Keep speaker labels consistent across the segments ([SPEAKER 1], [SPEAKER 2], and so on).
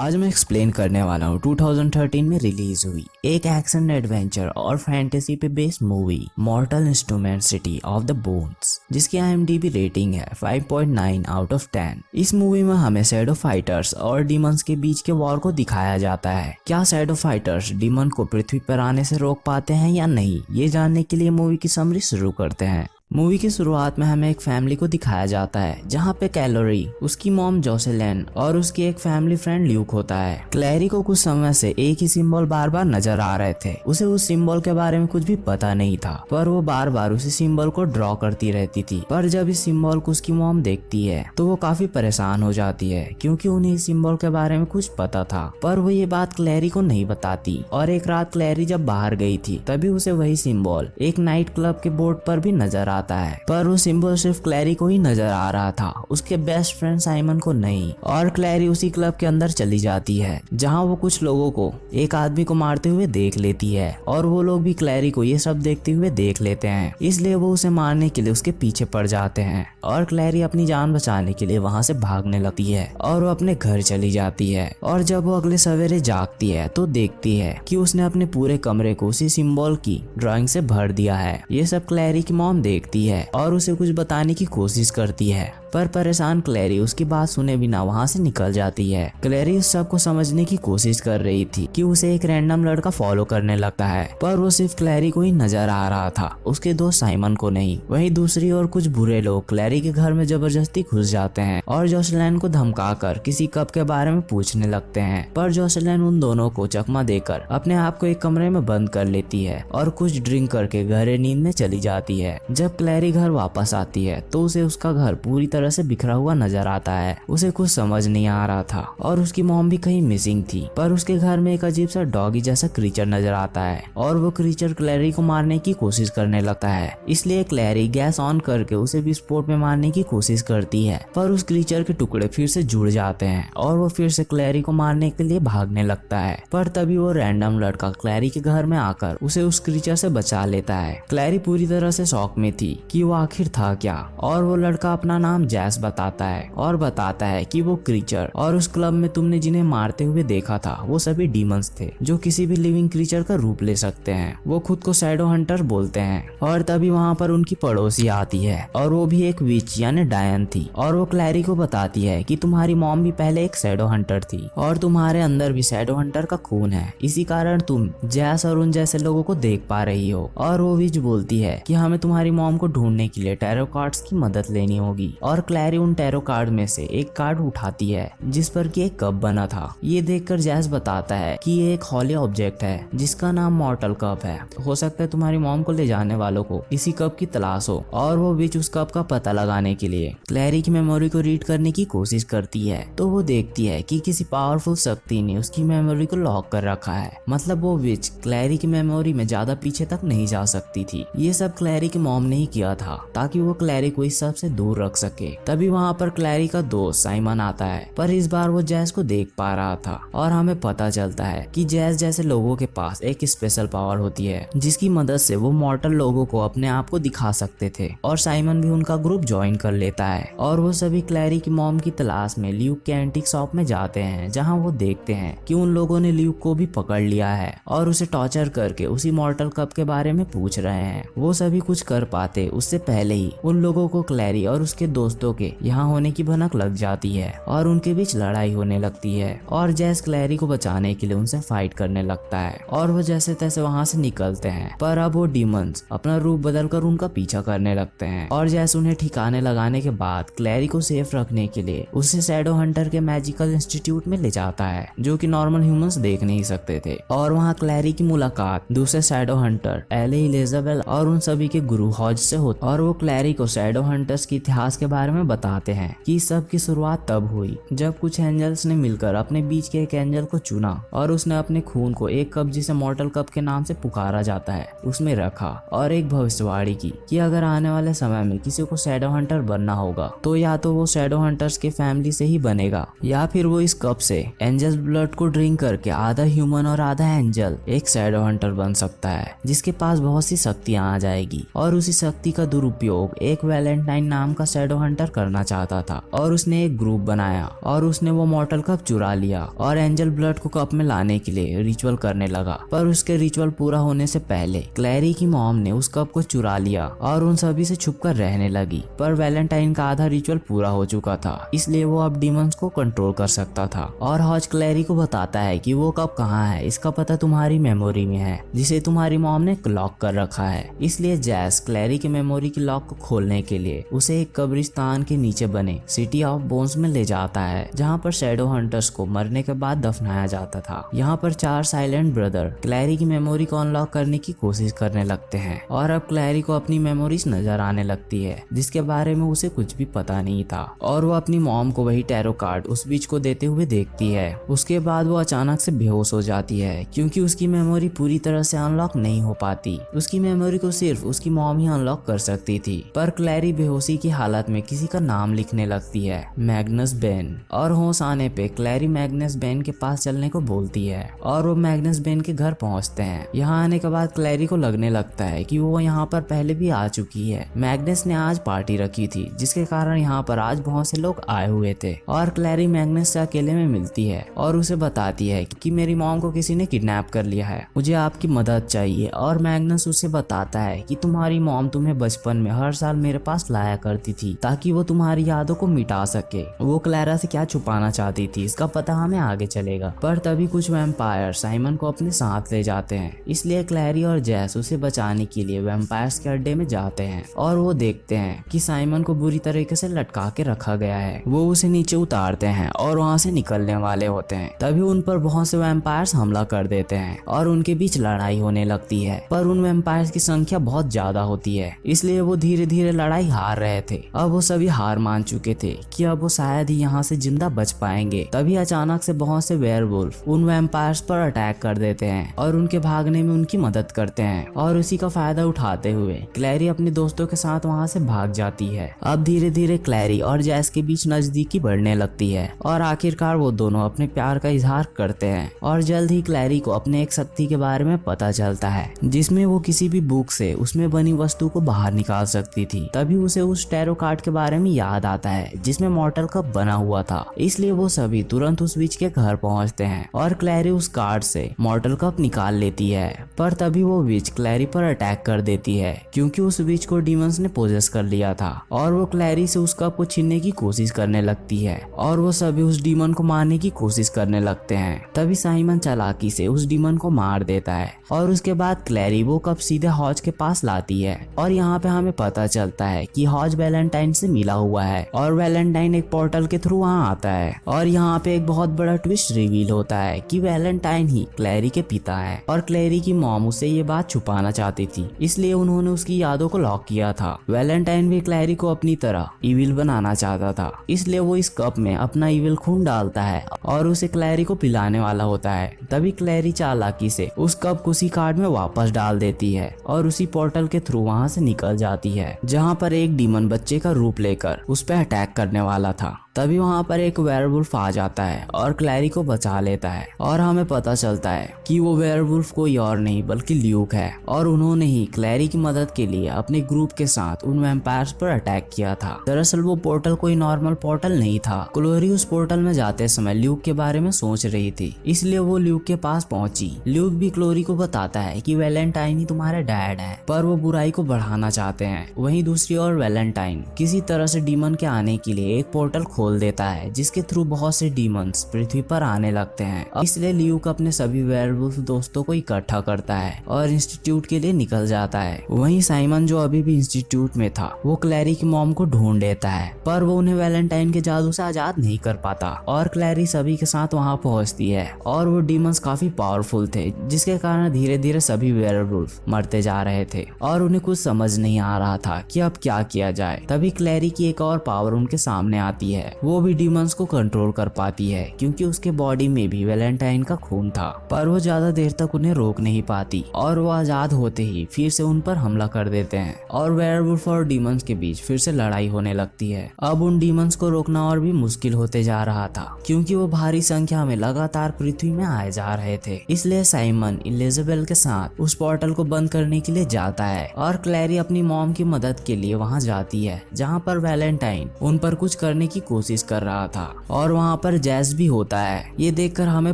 [SPEAKER 1] आज मैं एक्सप्लेन करने वाला हूँ 2013 में रिलीज हुई एक एक्शन एडवेंचर और फैंटेसी पे based movie मॉर्टल instrument city of the bones, जिसकी IMDb रेटिंग है 5.9 आउट ऑफ 10। इस मूवी में हमें शैडो फाइटर्स और डीमंस के बीच के वॉर को दिखाया जाता है। क्या शैडो फाइटर्स डीमन को पृथ्वी पर आने से रोक पाते हैं या नहीं, ये जानने के लिए मूवी की समरी शुरू करते हैं। मूवी की शुरुआत में हमें एक फैमिली को दिखाया जाता है जहाँ पे कैलोरी, उसकी मॉम जोसेलिन और उसकी एक फैमिली फ्रेंड ल्यूक होता है। क्लैरी को कुछ समय से एक ही सिंबल बार बार नजर आ रहे थे। उसे उस सिंबल के बारे में कुछ भी पता नहीं था, पर वो बार बार उसी सिंबल को ड्रॉ करती रहती थी। पर जब इस सिंबल को उसकी मॉम देखती है तो वो काफी परेशान हो जाती है, क्योंकि उन्हें इस सिंबल के बारे में कुछ पता था, पर वो ये बात क्लैरी को नहीं बताती। और एक रात क्लैरी जब बाहर गई थी तभी उसे वही सिंबल एक नाइट क्लब के बोर्ड पर भी नजर आता है, पर वो सिंबल सिर्फ क्लैरी को ही नजर आ रहा था, उसके बेस्ट फ्रेंड साइमन को नहीं। और क्लैरी उसी क्लब के अंदर चली जाती है जहां वो कुछ लोगों को एक आदमी को मारते हुए देख लेती है, और वो लोग भी क्लैरी को ये सब देखते हुए देख लेते हैं, इसलिए वो उसे मारने के लिए उसके पीछे पड़ जाते हैं। और क्लैरी अपनी जान बचाने के लिए वहां से भागने लगती है और वो अपने घर चली जाती है। और जब वो अगले सवेरे जागती है तो देखती है कि उसने अपने पूरे कमरे को उसी सिंबल की ड्राइंग से भर दिया है। ये सब क्लैरी की मॉम देखती है और उसे कुछ बताने की कोशिश करती है, पर परेशान क्लैरी उसकी बात सुने बिना वहां से निकल जाती है। क्लैरी उस सब को समझने की कोशिश कर रही थी कि उसे एक रैंडम लड़का फॉलो करने लगता है, पर वो सिर्फ क्लैरी को ही नजर आ रहा था, उसके दोस्त साइमन को नहीं। वहीं दूसरी ओर कुछ बुरे लोग क्लैरी के घर में जबरदस्ती घुस जाते हैं और जोसेलिन को धमकाकर किसी कप के बारे में पूछने लगते हैं, पर जोसेलिन उन दोनों को चकमा देकर अपने आप को एक कमरे में बंद कर लेती है और कुछ ड्रिंक करके गहरे नींद में चली जाती है। जब क्लैरी घर वापस आती है तो उसे उसका घर पूरी तरह से बिखरा हुआ नजर आता है। उसे कुछ समझ नहीं आ रहा था और उसकी मॉम भी कहीं मिसिंग थी, पर उसके घर में एक अजीब सा डॉगी जैसा क्रीचर नजर आता है और वो क्रीचर क्लैरी को मारने की कोशिश करने लगता है। इसलिए क्लैरी गैस ऑन करके उसे विस्फोट में मारने की कोशिश करती है, पर उस क्रीचर के टुकड़े फिर से जुड़ जाते हैं और वो फिर से क्लैरी को मारने के लिए भागने लगता है। पर तभी वो रैंडम लड़का क्लैरी के घर में आकर उसे उस क्रीचर से बचा लेता है। क्लैरी पूरी तरह से शॉक में थी कि वो आखिर था क्या, और वो लड़का अपना नाम जैस बताता है और बताता है कि वो क्रीचर और उस क्लब में तुमने जिन्हें मारते हुए देखा था वो सभी डीमंस थे जो किसी भी लिविंग क्रीचर का रूप ले सकते हैं। वो खुद को शैडो हंटर बोलते हैं। और तभी वहाँ पर उनकी पड़ोसी आती है और वो भी एक विच यानी डायन थी, और वो क्लैरी को बताती है कि तुम्हारी मॉम भी पहले एक शैडो हंटर थी और तुम्हारे अंदर भी शैडो हंटर का खून है, इसी कारण तुम जैस और उन जैसे लोगों को देख पा रही हो। और वो विच बोलती है कि हमें तुम्हारी मॉम को ढूंढने के लिए टैरो कार्ड्स की मदद लेनी होगी। और क्लैरी उन टैरो कार्ड में से एक कार्ड उठाती है जिस पर कि एक कप बना था। ये देखकर जैस बताता है कि ये एक हॉली ऑब्जेक्ट है जिसका नाम मॉर्टल कप है, हो सकता है तुम्हारी मॉम को ले जाने वालों को इसी कप की तलाश हो। और वो विच उस कप का पता लगाने के लिए क्लैरी की मेमोरी को रीड करने की कोशिश करती है, तो वो देखती है कि किसी पावरफुल शक्ति ने उसकी मेमोरी को लॉक कर रखा है। मतलब वो विच क्लैरी की मेमोरी में ज्यादा पीछे तक नहीं जा सकती थी। ये सब क्लैरी की मॉम ने ही किया था ताकि वो क्लैरी को इस सब से दूर रख सके। तभी वहाँ पर क्लैरी का दोस्त साइमन आता है, पर इस बार वो जैस को देख पा रहा था और हमें पता चलता है कि जैस जैसे लोगों के पास एक स्पेशल पावर होती है जिसकी मदद से वो मॉर्टल लोगों को अपने आप को दिखा सकते थे। और साइमन भी उनका ग्रुप ज्वाइन कर लेता है और वो सभी क्लैरी की मॉम की तलाश में ल्यूक के एंटीक शॉप में जाते हैं, जहाँ वो देखते हैं कि उन लोगों ने ल्यूक को भी पकड़ लिया है और उसे टॉर्चर करके उसी मॉर्टल कप के बारे में पूछ रहे हैं। वो सभी कुछ कर पाते उससे पहले ही उन लोगों को क्लैरी और उसके दोस्तों के यहाँ होने की भनक लग जाती है और उनके बीच लड़ाई होने लगती है। और जैस क्लैरी को बचाने के लिए उनसे फाइट करने लगता है और वो जैसे तैसे वहाँ से निकलते हैं, पर अब वो डीमंस अपना रूप बदलकर उनका पीछा करने लगते हैं। और जैस उन्हें ठिकाने लगाने के बाद क्लैरी को सेफ रखने के लिए उसे शैडो हंटर के मैजिकल इंस्टीट्यूट में ले जाता है, जो कि नॉर्मल ह्यूमंस देख नहीं सकते थे। और वहाँ क्लैरी की मुलाकात दूसरे शैडो हंटर एले इलिजाबेल और उन सभी के गुरु हॉज से होती, और वो क्लैरी को शैडो हंटर्स के इतिहास के बारे में बताते हैं कि सब की शुरुआत तब हुई जब कुछ एंजल्स ने मिलकर अपने बीच के एक एंजल को चुना और उसने अपने खून को एक कप जिसे मॉर्टल कप के नाम से पुकारा जाता है उसमें रखा, और एक भविष्यवाणी की कि अगर आने वाले समय में किसी को शैडो हंटर बनना होगा तो या तो वो शैडो हंटर्स के फैमिली से ही बनेगा, या फिर वो इस कप से एंजल्स ब्लड को ड्रिंक करके आधा ह्यूमन और आधा एंजल एक शैडो हंटर बन सकता है, जिसके पास बहुत सी शक्तियां आ जाएगी। और उसी शक्ति का दुरुपयोग एक वैलेंटाइन नाम का शैडो हंटर करना चाहता था और उसने एक ग्रुप बनाया और उसने वो मॉर्टल कप चुरा लिया और एंजल ब्लड को कप में लाने के लिए रिचुअल करने लगा। पर उसके रिचुअल पूरा होने से पहले क्लैरी की मॉम ने उस कप को चुरा लिया और उन सभी से छुपकर रहने लगी। पर वैलेंटाइन का आधा रिचुअल पूरा हो चुका था, इसलिए वो अब डीमंस को कंट्रोल कर सकता था। और हॉज क्लैरी को बताता है कि वो कप कहाँ है, इसका पता तुम्हारी मेमोरी में है जिसे तुम्हारी मॉम ने लॉक कर रखा है। इसलिए जैस क्लैरी की मेमोरी की लॉक को खोलने के लिए उसे एक कब्रिस्तान के नीचे बने सिटी ऑफ बोन्स में ले जाता है, जहाँ पर शैडो हंटर्स को मरने के बाद दफनाया जाता था। यहाँ पर 4 साइलेंट ब्रदर क्लैरी की मेमोरी को अनलॉक करने की कोशिश करने लगते हैं और अब क्लैरी को अपनी मेमोरीज नजर आने लगती है जिसके बारे में उसे कुछ भी पता नहीं था। और वो अपनी मॉम को वही टैरो कार्ड उस बीच को देते हुए देखती है। उसके बाद वो अचानक से बेहोश हो जाती है क्योंकि उसकी मेमोरी पूरी तरह से अनलॉक नहीं हो पाती। उसकी मेमोरी को सिर्फ उसकी मॉम ही अनलॉक कर सकती थी। पर क्लैरी बेहोशी की हालत में किसी का नाम लिखने लगती है, मैग्नस बेन। और होश आने पे क्लैरी मैग्नस बेन के पास चलने को बोलती है और वो मैग्नस बेन के घर पहुंचते हैं। यहाँ आने के बाद क्लैरी को लगने लगता है कि वो यहाँ पर पहले भी आ चुकी है। मैग्नस ने आज पार्टी रखी थी जिसके कारण यहाँ पर आज बहुत से लोग आए हुए थे। और क्लैरी मैग्नस से अकेले में मिलती है और उसे बताती है कि मेरी मॉम को किसी ने किडनैप कर लिया है, मुझे आपकी मदद चाहिए। और मैग्नस उसे बताता है कि तुम्हारी मॉम तुम्हें बचपन में हर साल मेरे पास लाया करती थी ताकि वो तुम्हारी यादों को मिटा सके। वो क्लैरा से क्या छुपाना चाहती थी इसका पता हमें आगे चलेगा। पर तभी कुछ वैम्पायर साइमन को अपने साथ ले जाते हैं, इसलिए क्लैरी और जैस उसे बचाने के लिए वैम्पायर्स के अड्डे में जाते हैं और वो देखते हैं कि साइमन को बुरी तरीके से लटका के रखा गया है। वो उसे नीचे उतारते हैं और वहाँ से निकलने वाले होते हैं। तभी उन पर बहुत से वैम्पायर्स हमला कर देते हैं और उनके बीच लड़ाई होने लगती है। पर उन वैम्पायर्स की संख्या बहुत ज्यादा होती है, इसलिए वो धीरे धीरे लड़ाई हार रहे थे। अब वो सभी हार मान चुके थे कि अब वो शायद ही यहाँ से जिंदा बच पाएंगे। तभी अचानक से बहुत से वेयरवुल्फ उन वैम्पायर्स पर अटैक कर देते हैं और उनके भागने में उनकी मदद करते हैं। और उसी का फायदा उठाते हुए क्लैरी अपने दोस्तों के साथ वहाँ से भाग जाती है। अब धीरे धीरे क्लैरी और जैस के बीच नजदीकी बढ़ने लगती है और आखिरकार वो दोनों अपने प्यार का इजहार करते हैं। और जल्द ही क्लैरी को अपने एक शक्ति के बारे में पता चलता है जिसमें वो किसी भी बुक से उसमें बनी वस्तु को बाहर निकाल सकती थी। तभी उसे उस टैरो कार्ड के बारे में याद आता है जिसमें मॉर्टल कप बना हुआ था, इसलिए वो सभी तुरंत उस विच के घर पहुंचते हैं और क्लैरी उस कार्ड से मॉर्टल कप निकाल लेती है। पर तभी वो विच क्लैरी पर अटैक कर देती है क्योंकि उस विच को डीमंस ने पोजेस कर लिया था और वो क्लैरी से उस कप को छीनने की कोशिश करने लगती है और वो सभी उस डीमन को मारने की कोशिश करने लगते हैं। तभी साइमन चालाकी से उस डीमन को मार देता है और उसके बाद क्लैरी वो कप सीधे हॉज के पास लाती है। और यहाँ पे हमें पता चलता है कि हॉज वैलेंटाइन से मिला हुआ है और वैलेंटाइन एक पोर्टल के थ्रू वहाँ आता है। और यहाँ पे एक बहुत बड़ा ट्विस्ट रिवील होता है कि वैलेंटाइन ही क्लैरी के पिता है और क्लैरी की मॉम उसे ये बात छुपाना चाहती थी, इसलिए उन्होंने उसकी यादों को लॉक किया था। वैलेंटाइन भी क्लैरी को अपनी तरह इविल बनाना चाहता था, इसलिए वो इस कप में अपना इविल खून डालता है और उसे क्लैरी को पिलाने वाला होता है। तभी क्लैरी चालाकी से उस कप को उसी कार्ड में वापस डाल देती है और उसी पोर्टल के थ्रू वहाँ से निकल जाती है जहाँ पर एक डीमन बच्चे का रूप लेकर उस पर अटैक करने वाला था। तभी वहाँ पर एक वेयरवुल्फ आ जाता है और क्लैरी को बचा लेता है और हमें पता चलता है कि वो वेयरवुल्फ कोई और नहीं बल्कि ल्यूक है और उन्होंने ही क्लैरी की मदद के लिए अपने ग्रुप के साथ उन वैम्पायर्स पर अटैक किया था। दरअसल वो पोर्टल कोई नॉर्मल पोर्टल नहीं था। क्लोरी उस पोर्टल में जाते समय ल्यूक के बारे में सोच रही थी, इसलिए वो ल्यूक के पास पहुंची। ल्यूक भी क्लोरी को बताता है कि वैलेंटाइन ही तुम्हारा डैड है, पर वो बुराई को बढ़ाना चाहते हैं। वहीं दूसरी ओर वैलेंटाइन किसी तरह से डीमन के आने के लिए एक पोर्टल खोल देता है जिसके थ्रू बहुत से डीमंस पृथ्वी पर आने लगते हैं। इसलिए ल्यूक अपने सभी वेयरवुल्फ दोस्तों को इकट्ठा करता है और इंस्टीट्यूट के लिए निकल जाता है। वहीं साइमन जो अभी भी इंस्टीट्यूट में था वो क्लैरी की मॉम को ढूंढ लेता है, पर वो उन्हें वैलेंटाइन के जादू से आजाद नहीं कर पाता और क्लैरी सभी के साथ वहां पहुंचती है। और वो डीमंस काफी पावरफुल थे जिसके कारण धीरे धीरे सभी वेयरवुल्फ मरते जा रहे थे और उन्हें कुछ समझ नहीं आ रहा था कि अब क्या किया जाए। तभी क्लैरी की एक और पावर उनके सामने आती है वो भी डीमंस को कंट्रोल कर पाती है क्योंकि उसके बॉडी में भी वैलेंटाइन का खून था, पर वो ज्यादा देर तक उन्हें रोक नहीं पाती और वो आजाद होते ही फिर से उन पर हमला कर देते हैं और वेयरवुल्फ और डीमंस के बीच फिर से लड़ाई होने लगती है। अब उन डीमंस को रोकना और भी मुश्किल होते जा रहा था क्योंकि वो भारी संख्या में लगातार पृथ्वी में आए जा रहे थे। इसलिए साइमन इलिजाबेल के साथ उस पोर्टल को बंद करने के लिए जाता है और क्लैरी अपनी मॉम की मदद के लिए वहां जाती है जहां पर वैलेंटाइन उन पर कुछ करने की कोशिश कर रहा था और वहां पर जैस भी होता है। ये देखकर हमें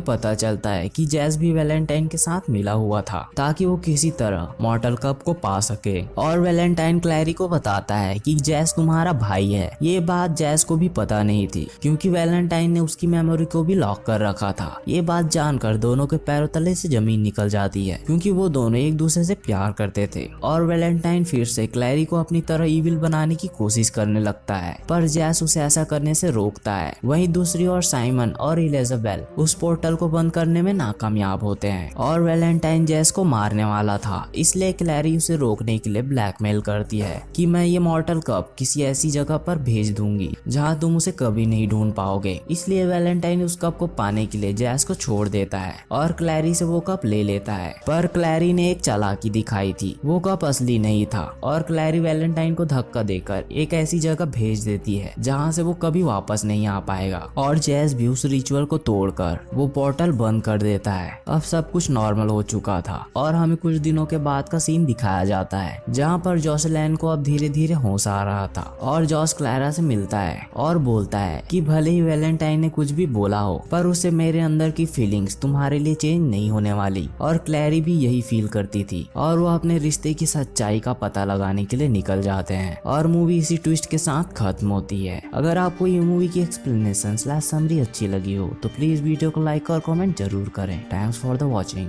[SPEAKER 1] पता चलता है कि जैस भी वैलेंटाइन के साथ मिला हुआ था ताकि वो किसी तरह मॉर्टल कप को पा सके और वैलेंटाइन क्लैरी को बताता है कि जैस तुम्हारा भाई है। ये बात जैस को भी पता नहीं थी क्योंकि वैलेंटाइन ने उसकी मेमोरी को भी लॉक कर रखा था। ये बात जानकर दोनों के पैरों तले से जमीन निकल जाती है क्योंकि वो दोनों एक दूसरे से प्यार करते थे और वैलेंटाइन फिर से क्लैरी को अपनी तरह इविल बनाने की कोशिश करने लगता है, पर जैस उसे ऐसा करने से रोकता है। वहीं दूसरी ओर साइमन और इलिजाबेल उस पोर्टल को बंद करने में नाकामयाब होते हैं और वैलेंटाइन जैस को मारने वाला था, इसलिए क्लैरी उसे रोकने के लिए ब्लैकमेल करती है कि मैं ये मॉर्टल कप किसी ऐसी जगह पर भेज दूंगी जहां तुम उसे कभी नहीं ढूंढ पाओगे। इसलिए वैलेंटाइन उस कप को पाने के लिए जैस को छोड़ देता है और क्लैरी से वो कप ले लेता है, पर क्लैरी ने एक चालाकी दिखाई थी। वो कप असली नहीं था और क्लैरी वैलेंटाइन को धक्का देकर एक ऐसी जगह भेज देती है जहां से वो कभी वापस नहीं आ पाएगा और जैस भी उस रिचुअल को तोड़कर वो पोर्टल बंद कर देता है। अब सब कुछ नॉर्मल हो चुका था और हमें कुछ दिनों के बाद का सीन दिखाया जाता है जहां पर जोसेलैन को अब धीरे धीरे होश आ रहा था और जॉस क्लैरा से मिलता है और बोलता है कि भले ही वैलेंटाइन ने कुछ भी बोला हो पर उसे मेरे अंदर की फीलिंग्स तुम्हारे लिए चेंज नहीं होने वाली। और क्लैरी भी यही फील करती थी और वो अपने रिश्ते की सच्चाई का पता लगाने के लिए निकल जाते हैं और मूवी इसी ट्विस्ट के साथ खत्म होती है। अगर आपको ये मूवी की एक्सप्लेनेशन / समरी अच्छी लगी हो तो प्लीज वीडियो को लाइक और कमेंट जरूर करें। Thanks for the watching.